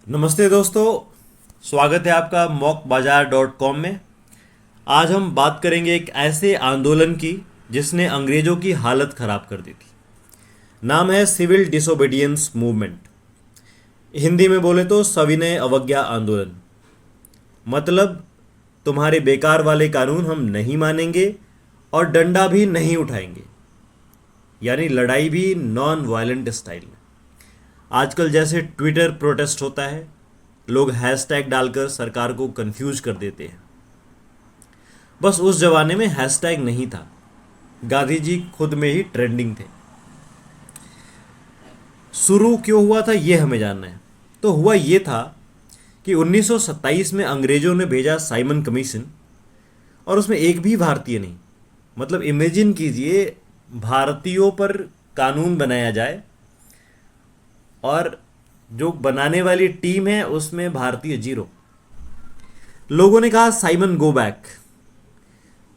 नमस्ते दोस्तों। स्वागत है आपका मॉकबाजार.com में। आज हम बात करेंगे एक ऐसे आंदोलन की जिसने अंग्रेजों की हालत खराब कर दी थी। नाम है सिविल डिसोबीडियंस मूवमेंट। हिंदी में बोले तो सविनय अवज्ञा आंदोलन। मतलब तुम्हारे बेकार वाले कानून हम नहीं मानेंगे और डंडा भी नहीं उठाएंगे, यानी लड़ाई भी नॉन वायलेंट स्टाइल में। आजकल जैसे ट्विटर प्रोटेस्ट होता है, लोग हैशटैग डालकर सरकार को कंफ्यूज कर देते हैं। बस उस जमाने में हैशटैग नहीं था, गांधी जी खुद में ही ट्रेंडिंग थे। शुरू क्यों हुआ था ये हमें जानना है। तो हुआ ये था कि 1927 में अंग्रेजों ने भेजा साइमन कमीशन, और उसमें एक भी भारतीय नहीं। मतलब इमेजिन कीजिए, भारतीयों पर कानून बनाया जाए और जो बनाने वाली टीम है उसमें भारतीय जीरो। लोगों ने कहा साइमन गो बैक।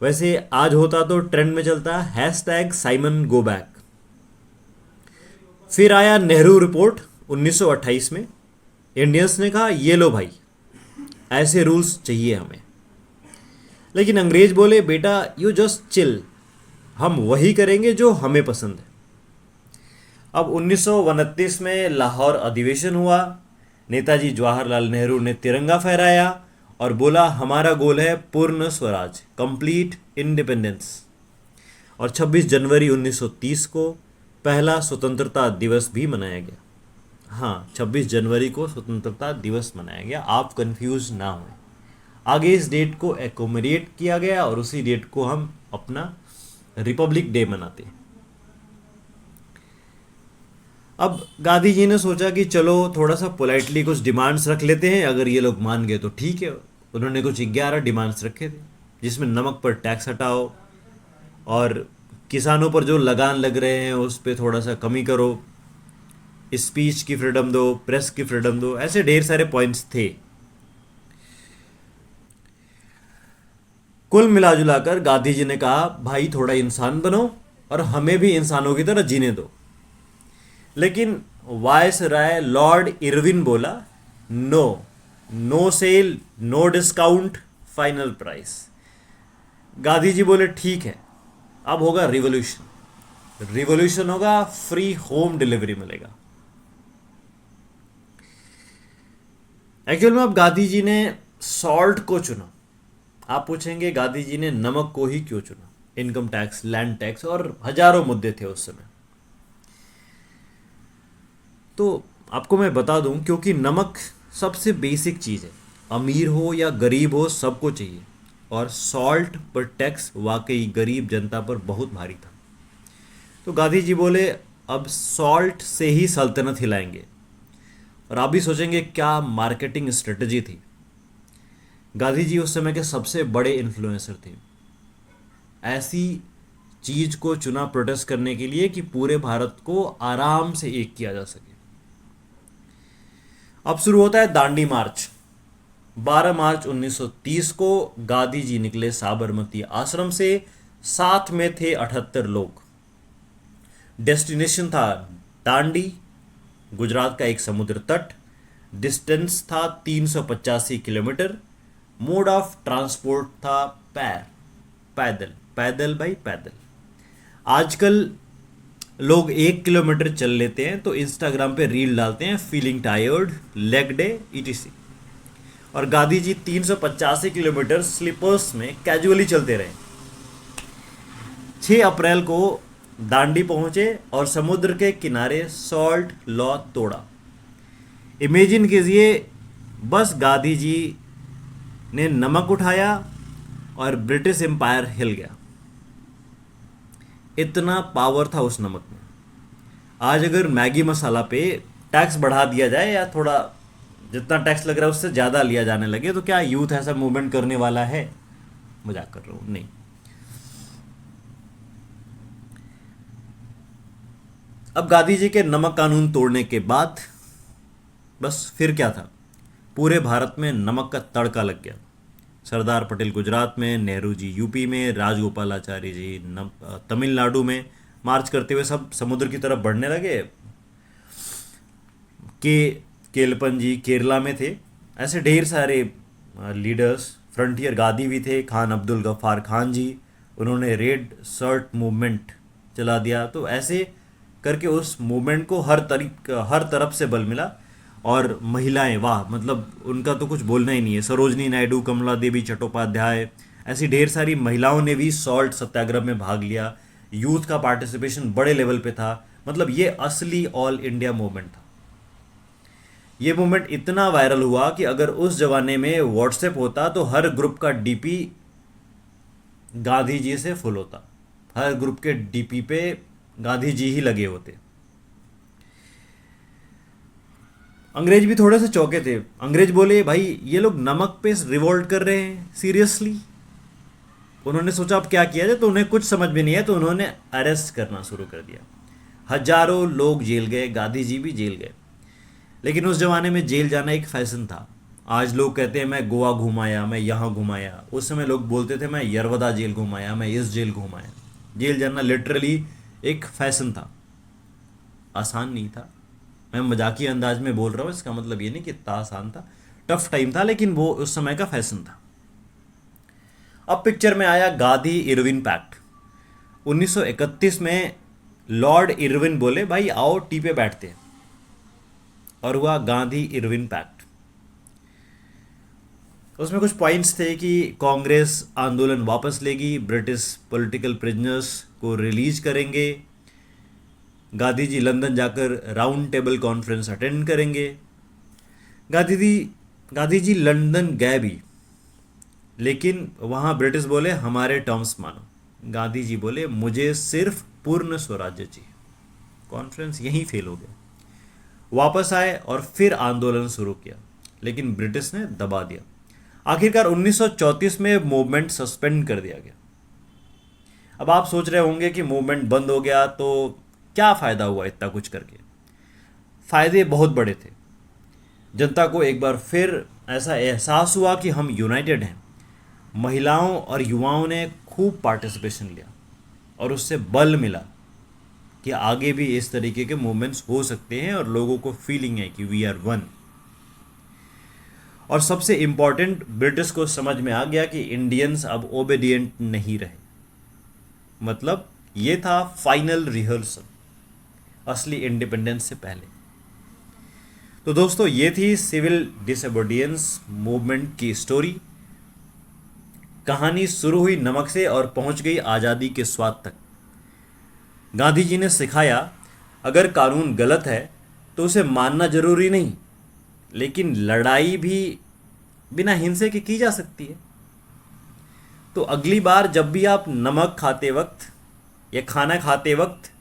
वैसे आज होता तो ट्रेंड में चलता हैशटैग साइमन गो बैक। फिर आया नेहरू रिपोर्ट 1928 में। इंडियंस ने कहा ये लो भाई, ऐसे रूल्स चाहिए हमें। लेकिन अंग्रेज बोले बेटा यू जस्ट चिल, हम वही करेंगे जो हमें पसंद है। अब 1929 में लाहौर अधिवेशन हुआ। नेताजी जवाहरलाल नेहरू ने तिरंगा फहराया और बोला हमारा गोल है पूर्ण स्वराज, कंप्लीट इंडिपेंडेंस। और 26 जनवरी 1930 को पहला स्वतंत्रता दिवस भी मनाया गया। हाँ, 26 जनवरी को स्वतंत्रता दिवस मनाया गया, आप कंफ्यूज ना हों। आगे इस डेट को एकोमोडेट किया गया और उसी डेट को हम अपना रिपब्लिक डे मनाते हैं। अब गांधी जी ने सोचा कि चलो थोड़ा सा पोलाइटली कुछ डिमांड्स रख लेते हैं, अगर ये लोग मान गए तो ठीक है। उन्होंने कुछ 11 डिमांड्स रखे थे, जिसमें नमक पर टैक्स हटाओ और किसानों पर जो लगान लग रहे हैं उस पर थोड़ा सा कमी करो, स्पीच की फ्रीडम दो, प्रेस की फ्रीडम दो, ऐसे ढेर सारे पॉइंट्स थे। कुल मिलाजुलाकर गांधी जी ने कहा भाई थोड़ा इंसान बनो और हमें भी इंसानों की तरह जीने दो। लेकिन वायस राय लॉर्ड इरविन बोला no, no sale, no discount, final price. Gandhi ji बोले ठीक है, अब होगा रिवॉल्यूशन। रिवॉल्यूशन होगा, फ्री होम डिलीवरी मिलेगा। एक्चुअल में अब गांधी जी ने सॉल्ट को चुना। आप पूछेंगे गांधी जी ने नमक को ही क्यों चुना? इनकम टैक्स, लैंड टैक्स और हजारों मुद्दे थे उस समय। तो आपको मैं बता दूं, क्योंकि नमक सबसे बेसिक चीज़ है, अमीर हो या गरीब हो सबको चाहिए। और सॉल्ट पर टैक्स वाकई गरीब जनता पर बहुत भारी था। तो गांधी जी बोले अब सॉल्ट से ही सल्तनत हिलाएंगे। और आप भी सोचेंगे क्या मार्केटिंग स्ट्रेटजी थी। गांधी जी उस समय के सबसे बड़े इन्फ्लुएंसर थे। ऐसी चीज को चुना प्रोटेस्ट करने के लिए कि पूरे भारत को आराम से एक किया जा सके। अब शुरू होता है दांडी मार्च। 12 मार्च 1930 को गांधी जी निकले साबरमती आश्रम से। साथ में थे 78 लोग। डेस्टिनेशन था दांडी, गुजरात का एक समुद्र तट। डिस्टेंस था 385 किलोमीटर। मोड ऑफ ट्रांसपोर्ट था पैदल, पैदल भाई पैदल। आजकल लोग 1 किलोमीटर चल लेते हैं तो इंस्टाग्राम पे रील डालते हैं, feeling tired, leg day, etc. और गांधी जी 385 किलोमीटर स्लीपर्स में कैजुअली चलते रहे। 6 अप्रैल को दांडी पहुंचे और समुद्र के किनारे सॉल्ट लॉ तोड़ा। इमेजिन कीजिए, बस गांधी जी ने नमक उठाया और ब्रिटिश एम्पायर हिल गया। इतना पावर था उस नमक में। आज अगर मैगी मसाला पे टैक्स बढ़ा दिया जाए या थोड़ा जितना टैक्स लग रहा है उससे ज़्यादा लिया जाने लगे तो क्या यूथ ऐसा मूवमेंट करने वाला है? मजाक कर रहा हूँ, नहीं। अब गांधी जी के नमक कानून तोड़ने के बाद बस फिर क्या था, पूरे भारत में नमक का तड़का लग गया। सरदार पटेल गुजरात में, नेहरू जी यूपी में, राजगोपालाचारी जी तमिलनाडु में मार्च करते हुए सब समुद्र की तरफ बढ़ने लगे कि केलपन जी केरला में थे। ऐसे ढेर सारे लीडर्स, फ्रंटियर गादी भी थे, खान अब्दुल गफ्फार खान जी, उन्होंने रेड शर्ट मूवमेंट चला दिया। तो ऐसे करके उस मूवमेंट को हर तरफ से बल मिला। और महिलाएं, वाह, मतलब उनका तो कुछ बोलना ही नहीं है। सरोजनी नायडू, कमला देवी चट्टोपाध्याय, ऐसी ढेर सारी महिलाओं ने भी सॉल्ट सत्याग्रह में भाग लिया। यूथ का पार्टिसिपेशन बड़े लेवल पे था। मतलब ये असली ऑल इंडिया मूवमेंट था। ये मूवमेंट इतना वायरल हुआ कि अगर उस जमाने में व्हाट्सएप होता तो हर ग्रुप का डीपी गांधी जी से फुल होता। हर ग्रुप के डीपी पे गांधी जी ही लगे होते। अंग्रेज भी थोड़े से चौंके थे। अंग्रेज बोले, भाई ये लोग नमक पे रिवोल्ट कर रहे हैं, सीरियसली। उन्होंने सोचा अब क्या किया जाए, तो उन्हें कुछ समझ में नहीं है, तो उन्होंने अरेस्ट करना शुरू कर दिया। हजारों लोग जेल गए, गांधी जी भी जेल गए। लेकिन उस जमाने में जेल जाना एक फैशन था। आज लोग कहते हैं मैं गोवा घुमाया, मैं यहाँ घुमाया। उस समय लोग बोलते थे मैं यरवदा जेल घुमाया, मैं इस जेल घुमाया। जेल जाना लिटरली एक फैशन था, आसान नहीं था। मैं मजाकी अंदाज में बोल रहा हूँ, इसका मतलब ये नहीं कि इतना आसान था, टफ टाइम था, लेकिन वो उस समय का फैशन था। अब पिक्चर में आया गांधी इरविन पैक्ट। 1931 में लॉर्ड इरविन बोले, भाई आओ टी पे बैठते हैं, और हुआ गांधी इरविन पैक्ट। उसमें कुछ पॉइंट्स थे कि कांग्रेस आंदोलन वापस लेगी, ब्रिटिश पॉलिटिकल प्रिजनर्स को रिलीज करेंगे, गांधी जी लंदन जाकर राउंड टेबल कॉन्फ्रेंस अटेंड करेंगे। गांधी जी लंदन गए भी, लेकिन वहाँ ब्रिटिश बोले हमारे टर्म्स मानो। गांधी जी बोले मुझे सिर्फ पूर्ण स्वराज्य चाहिए। कॉन्फ्रेंस यहीं फेल हो गया। वापस आए और फिर आंदोलन शुरू किया, लेकिन ब्रिटिश ने दबा दिया। आखिरकार 1934 में मूवमेंट सस्पेंड कर दिया गया। अब आप सोच रहे होंगे कि मूवमेंट बंद हो गया तो क्या फ़ायदा हुआ इतना कुछ करके। फ़ायदे बहुत बड़े थे। जनता को एक बार फिर ऐसा एहसास हुआ कि हम यूनाइटेड हैं। महिलाओं और युवाओं ने खूब पार्टिसिपेशन लिया, और उससे बल मिला कि आगे भी इस तरीके के मूवमेंट्स हो सकते हैं, और लोगों को फीलिंग है कि वी आर वन। और सबसे इम्पॉर्टेंट, ब्रिटिश को समझ में आ गया कि इंडियंस अब ओबेडिएंट नहीं रहे। मतलब ये था फाइनल रिहर्सल असली इंडिपेंडेंस से पहले। तो दोस्तों, ये थी सिविल डिसोबीडियंस मूवमेंट की स्टोरी। कहानी शुरू हुई नमक से और पहुंच गई आज़ादी के स्वाद तक। गांधी जी ने सिखाया, अगर कानून गलत है तो उसे मानना जरूरी नहीं, लेकिन लड़ाई भी बिना हिंसे के की जा सकती है। तो अगली बार जब भी आप नमक खाते वक्त या खाना खाते वक्त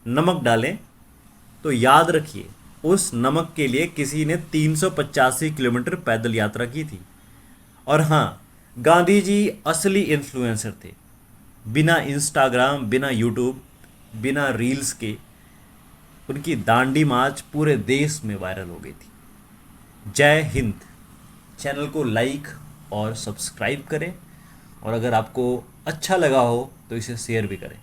नमक डालें, तो याद रखिए उस नमक के लिए किसी ने 385 किलोमीटर पैदल यात्रा की थी। और हाँ, गांधी जी असली इन्फ्लुएंसर थे। बिना इंस्टाग्राम, बिना यूट्यूब, बिना रील्स के उनकी दांडी मार्च पूरे देश में वायरल हो गई थी। जय हिंद। चैनल को लाइक और सब्सक्राइब करें, और अगर आपको अच्छा लगा हो तो इसे शेयर भी करें।